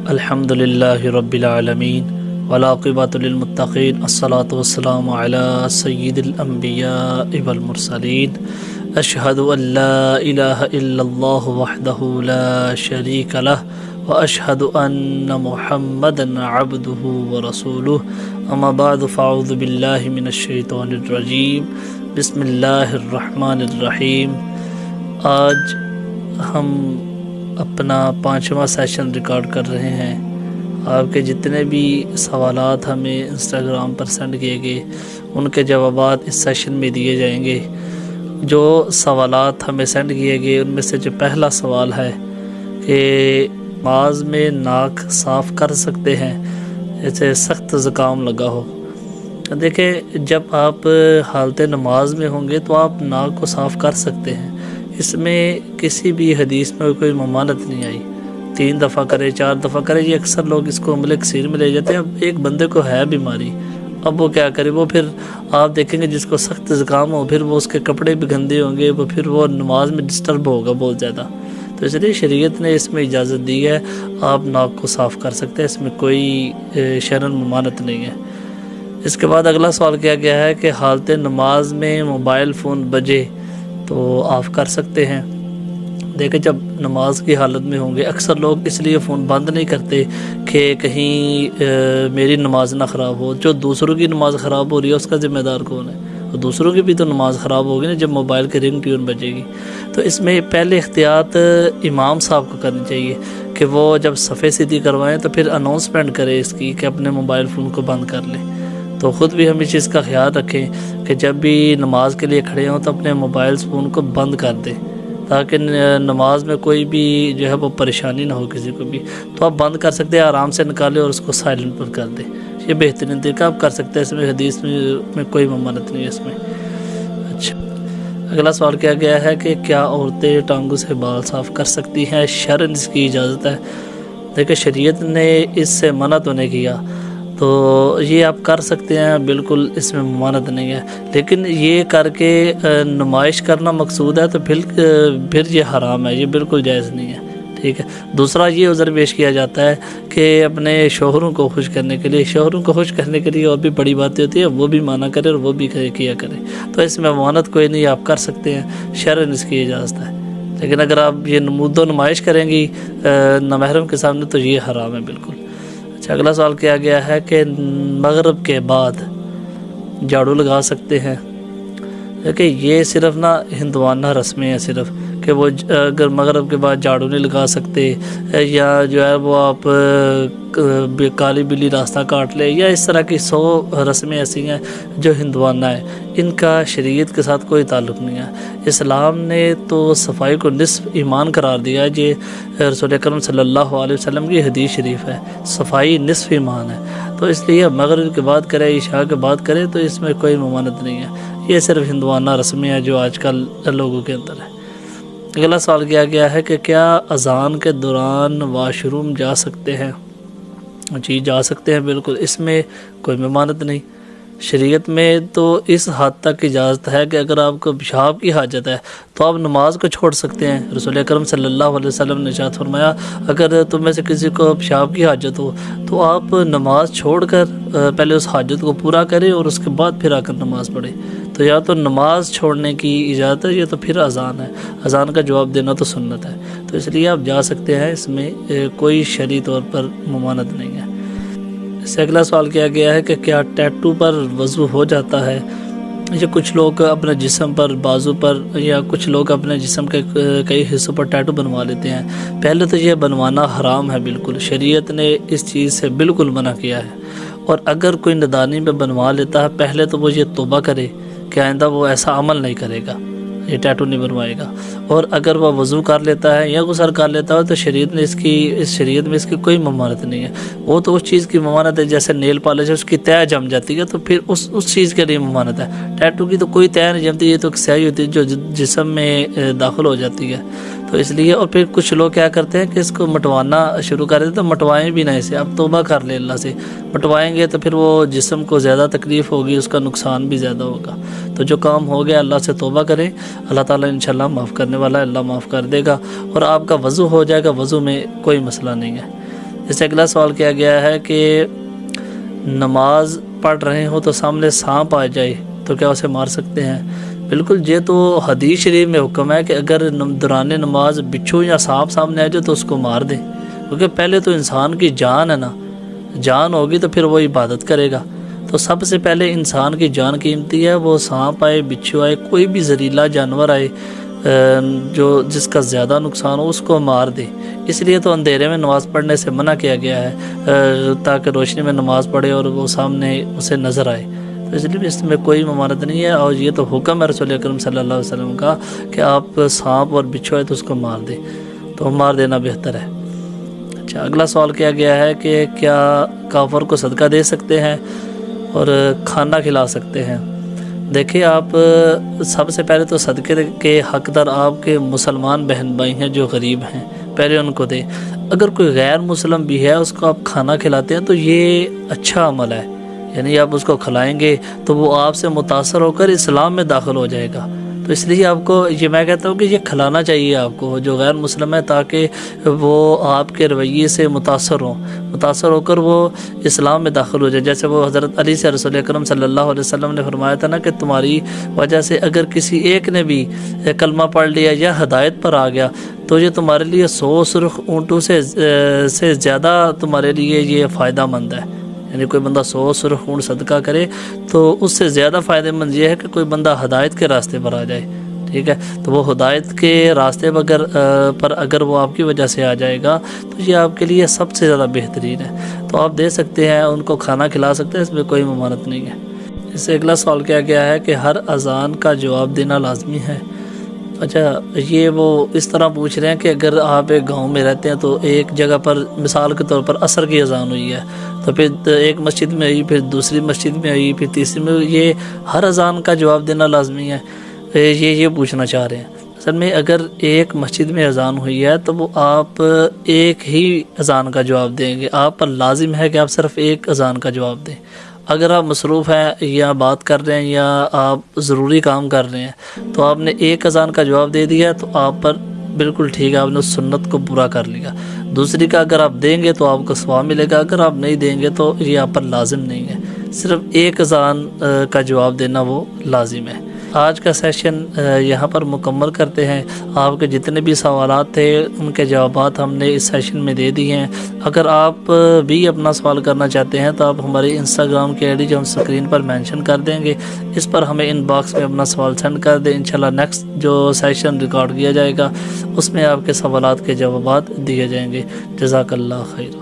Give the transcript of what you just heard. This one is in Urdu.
الحمدللہ رب العالمین والعاقبۃ للمتقین الصلاۃ والسلام علی سید الانبیاء والمرسلین اشہد ان لا الہ الا اللہ وحدہ لا شریک لہ واشہد ان محمدا عبدہ ورسولہ اما بعد فاعوذ باللہ من الشیطان الرجیم بسم اللہ الرحمن الرحیم۔ آج ہم اپنا 5واں سیشن ریکارڈ کر رہے ہیں۔ آپ کے جتنے بھی سوالات ہمیں انسٹاگرام پر سینڈ کیے گئے ان کے جوابات اس سیشن میں دیے جائیں گے۔ جو سوالات ہمیں سینڈ کیے گئے ان میں سے جو پہلا سوال ہے کہ نماز میں ناک صاف کر سکتے ہیں جیسے سخت زکام لگا ہو؟ دیکھیں، جب آپ حالت نماز میں ہوں گے تو آپ ناک کو صاف کر سکتے ہیں، اس میں کسی بھی حدیث میں کوئی ممانعت نہیں آئی۔ 3 دفعہ کرے 4 دفعہ کرے، یہ اکثر لوگ اس کو عمل کثیر میں لے جاتے ہیں۔ اب ایک بندے کو ہے بیماری، اب وہ کیا کرے؟ وہ پھر آپ دیکھیں گے جس کو سخت زکام ہو پھر وہ اس کے کپڑے بھی گندے ہوں گے، وہ پھر وہ نماز میں ڈسٹرب ہوگا بہت زیادہ۔ تو اس لیے شریعت نے اس میں اجازت دی ہے، آپ ناک کو صاف کر سکتے ہیں، اس میں کوئی شرعاً ممانعت نہیں ہے۔ اس کے بعد اگلا سوال کیا گیا ہے کہ حالت نماز میں موبائل فون بجے تو آف کر سکتے ہیں؟ دیکھیں، جب نماز کی حالت میں ہوں گے اکثر لوگ اس لیے فون بند نہیں کرتے کہ کہیں میری نماز نہ خراب ہو۔ جو دوسروں کی نماز خراب ہو رہی ہے اس کا ذمہ دار کون ہے؟ اور دوسروں کی بھی تو نماز خراب ہوگی نا جب موبائل کی رنگ ٹیون بجے گی۔ تو اس میں پہلے احتیاط امام صاحب کو کرنی چاہیے کہ وہ جب صفیں سیدھی کروائیں تو پھر اناؤنسمنٹ کرے اس کی کہ اپنے موبائل فون کو بند کر لیں۔ تو خود بھی ہم اس چیز کا خیال رکھیں کہ جب بھی نماز کے لیے کھڑے ہوں تو اپنے موبائل فون کو بند کر دیں تاکہ نماز میں کوئی بھی جو ہے وہ پریشانی نہ ہو کسی کو بھی۔ تو آپ بند کر سکتے ہیں، آرام سے نکالیں اور اس کو سائلنٹ پر کر دیں، یہ بہترین طریقہ آپ کر سکتے ہیں۔ اس میں حدیث میں کوئی ممانعت نہیں ہے اس میں۔ اچھا، اگلا سوال کیا گیا ہے کہ کیا عورتیں ٹانگوں سے بال صاف کر سکتی ہیں؟ شرعاً اس کی اجازت ہے۔ دیکھیں، شریعت نے اس سے منع تو نہیں کیا، تو یہ آپ کر سکتے ہیں، بالکل اس میں ممانعت نہیں ہے، لیکن یہ کر کے نمائش کرنا مقصود ہے تو پھر یہ حرام ہے، یہ بالکل جائز نہیں ہے، ٹھیک ہے۔ دوسرا یہ عذر پیش کیا جاتا ہے کہ اپنے شوہروں کو خوش کرنے کے لیے، شوہروں کو خوش کرنے کے لیے اور بھی بڑی باتیں ہوتی ہیں، وہ بھی مانا کرے اور وہ بھی کیا کرے، تو اس میں ممانعت کوئی نہیں، آپ کر سکتے ہیں، شرعاً اس کی اجازت ہے۔ لیکن اگر آپ یہ نمود و نمائش کریں گی نامحرم کے سامنے تو یہ حرام ہے بالکل۔ اچھا، اگلا سوال کیا گیا ہے کہ مغرب کے بعد جھاڑو لگا سکتے ہیں؟ دیکھیں، یہ صرف ہندوانہ رسمیں ہیں صرف کہ وہ اگر مغرب کے بعد جھاڑو نہیں لگا سکتے، یا جو ہے وہ آپ کالی بلی راستہ کاٹ لے، یا اس طرح کی 100 رسمیں ایسی ہیں جو ہندوانہ ہیں، ان کا شریعت کے ساتھ کوئی تعلق نہیں ہے۔ اسلام نے تو صفائی کو نصف ایمان قرار دیا ہے، یہ رسول اکرم صلی اللہ علیہ وسلم کی حدیث شریف ہے، صفائی نصف ایمان ہے۔ تو اس لیے مغرب کے بعد کرے، عشاء کے بعد کرے تو اس میں کوئی ممانعت نہیں ہے، یہ صرف ہندوانہ رسمیں ہیں جو آج کل لوگوں کے اندر ہے۔ اگلا سوال کیا گیا ہے کہ کیا اذان کے دوران واش روم جا سکتے ہیں؟ جی، جا سکتے ہیں بالکل، اس میں کوئی ممانعت نہیں۔ شریعت میں تو اس حد تک اجازت ہے کہ اگر آپ کو پیشاب کی حاجت ہے تو آپ نماز کو چھوڑ سکتے ہیں۔ رسول اکرم صلی اللہ علیہ وسلم نے ارشاد فرمایا، اگر تم میں سے کسی کو پیشاب کی حاجت ہو تو آپ نماز چھوڑ کر پہلے اس حاجت کو پورا کریں اور اس کے بعد پھر آ کر نماز پڑھیں۔ تو یا تو نماز چھوڑنے کی اجازت ہے یا تو پھر اذان ہے، اذان کا جواب دینا تو سنت ہے، تو اس لیے آپ جا سکتے ہیں، اس میں کوئی شرعی طور پر ممانعت نہیں ہے۔ اس سے اگلا سوال کیا گیا ہے کہ کیا ٹیٹو پر وضو ہو جاتا ہے؟ یہ کچھ لوگ اپنے جسم پر، بازو پر، یا کچھ لوگ اپنے جسم کے کئی حصوں پر ٹیٹو بنوا لیتے ہیں۔ پہلے تو یہ بنوانا حرام ہے بالکل، شریعت نے اس چیز سے بالکل منع کیا ہے، اور اگر کوئی ندانی میں بنوا لیتا ہے پہلے تو وہ یہ توبہ کرے کہ آئندہ وہ ایسا عمل نہیں کرے گا، یہ ٹیٹو نہیں بنوائے گا۔ اور اگر وہ وضو کر لیتا ہے یا غسل کر لیتا ہے تو شریعت میں اس کی کوئی ممانعت نہیں ہے۔ وہ تو اس چیز کی ممانعت ہے جیسے نیل پالش، اس کی تہ جم جاتی ہے تو پھر اس چیز کے لیے ممانعت ہے۔ ٹیٹو کی تو کوئی تہ نہیں جمتی، یہ تو سیاہی ہوتی ہے جو جسم میں داخل ہو جاتی ہے، تو اس لیے۔ اور پھر کچھ لوگ کیا کرتے ہیں کہ اس کو مٹوانا شروع کر دیتے، تو مٹوائیں بھی نہ اسے، اب توبہ کر لیں اللہ سے، مٹوائیں گے تو پھر وہ جسم کو زیادہ تکلیف ہوگی، اس کا نقصان بھی زیادہ ہوگا۔ تو جو کام ہو گیا اللہ سے توبہ کریں، اللہ تعالیٰ انشاءاللہ معاف کرنے والا ہے، اللہ معاف کر دے گا، اور آپ کا وضو ہو جائے گا، وضو میں کوئی مسئلہ نہیں ہے۔ جیسے اگلا سوال کیا گیا ہے کہ نماز پڑھ رہے ہوں تو سامنے سانپ آ جائے تو کیا اسے مار سکتے ہیں؟ بالکل، یہ تو حدیث شریف میں حکم ہے کہ اگر دوران نماز بچھو یا سانپ سامنے آ جائے تو اس کو مار دیں، کیونکہ پہلے تو انسان کی جان ہے نا، جان ہوگی تو پھر وہ عبادت کرے گا۔ تو سب سے پہلے انسان کی جان قیمتی ہے، وہ سانپ آئے، بچھو آئے، کوئی بھی زہریلا جانور آئے جس کا زیادہ نقصان ہو اس کو مار دے۔ اس لیے تو اندھیرے میں نماز پڑھنے سے منع کیا گیا ہے تاکہ روشنی میں نماز پڑھے اور وہ سامنے اسے نظر آئے۔ تو اس لیے اس میں کوئی ممانعت نہیں ہے، اور یہ تو حکم ہے رسول اکرم صلی اللہ علیہ وسلم کا کہ آپ سانپ اور بچھو ہے تو اس کو مار دیں، تو مار دینا بہتر ہے۔ اچھا، اگلا سوال کیا گیا ہے کہ کیا کافر کو صدقہ دے سکتے ہیں اور کھانا کھلا سکتے ہیں؟ دیکھیں، آپ سب سے پہلے تو صدقے کے حقدار آپ کے مسلمان بہن بھائی ہیں جو غریب ہیں، پہلے ان کو دیں۔ اگر کوئی غیر مسلم بھی ہے اس کو آپ کھانا کھلاتے ہیں تو یہ اچھا عمل ہے، یعنی آپ اس کو کھلائیں گے تو وہ آپ سے متاثر ہو کر اسلام میں داخل ہو جائے گا۔ تو اس لیے آپ کو میں کہتا ہوں کہ یہ کھلانا چاہیے آپ کو جو غیر مسلم ہے، تاکہ وہ آپ کے رویے سے متاثر ہو کر وہ اسلام میں داخل ہو جائے۔ جیسے وہ حضرت علی سے رسول اکرم صلی اللہ علیہ وسلم نے فرمایا تھا نا کہ تمہاری وجہ سے اگر کسی ایک نے بھی کلمہ پڑھ لیا یا ہدایت پر آ گیا تو یہ تمہارے لیے 100 سرخ اونٹوں سے زیادہ تمہارے لیے یہ فائدہ مند ہے۔ یعنی کوئی بندہ 100 سرخ اونٹ صدقہ کرے تو اس سے زیادہ فائدہ مند یہ ہے کہ کوئی بندہ ہدایت کے راستے پر آ جائے، ٹھیک ہے؟ تو وہ ہدایت کے راستے پر اگر وہ آپ کی وجہ سے آ جائے گا تو یہ آپ کے لیے سب سے زیادہ بہترین ہے۔ تو آپ دے سکتے ہیں، ان کو کھانا کھلا سکتے ہیں، اس میں کوئی ممانعت نہیں ہے۔ اس سے اگلا سوال کیا گیا ہے کہ ہر اذان کا جواب دینا لازمی ہے؟ اچھا، یہ وہ اس طرح پوچھ رہے ہیں کہ اگر آپ ایک گاؤں میں رہتے ہیں تو ایک جگہ پر مثال کے طور پر عصر کی اذان ہوئی ہے، تو پھر ایک مسجد میں ہوئی، پھر دوسری مسجد میں ہوئی، پھر تیسری میں ہوئی، یہ ہر اذان کا جواب دینا لازمی ہے؟ یہ پوچھنا چاہ رہے ہیں۔ اصل میں اگر ایک مسجد میں اذان ہوئی ہے تو وہ آپ ایک ہی اذان کا جواب دیں گے، آپ پر لازم ہے کہ آپ صرف ایک اذان کا جواب دیں۔ اگر آپ مصروف ہیں یا بات کر رہے ہیں یا آپ ضروری کام کر رہے ہیں تو آپ نے ایک اذان کا جواب دے دیا تو آپ پر بالکل ٹھیک ہے، آپ نے اس سنت کو پورا کر لیا۔ دوسری کا اگر آپ دیں گے تو آپ کو ثواب ملے گا، اگر آپ نہیں دیں گے تو یہ آپ پر لازم نہیں ہے، صرف ایک اذان کا جواب دینا وہ لازم ہے۔ آج کا سیشن یہاں پر مکمل کرتے ہیں۔ آپ کے جتنے بھی سوالات تھے ان کے جوابات ہم نے اس سیشن میں دے دیے ہیں۔ اگر آپ بھی اپنا سوال کرنا چاہتے ہیں تو آپ ہماری انسٹاگرام کی آئی ڈی جو ہم اسکرین پر مینشن کر دیں گے، اس پر ہمیں ان باکس میں اپنا سوال سینڈ کر دیں۔ انشاءاللہ نیکسٹ جو سیشن ریکارڈ کیا جائے گا اس میں آپ کے سوالات کے جوابات دیے جائیں گے۔ جزاک اللہ خیر۔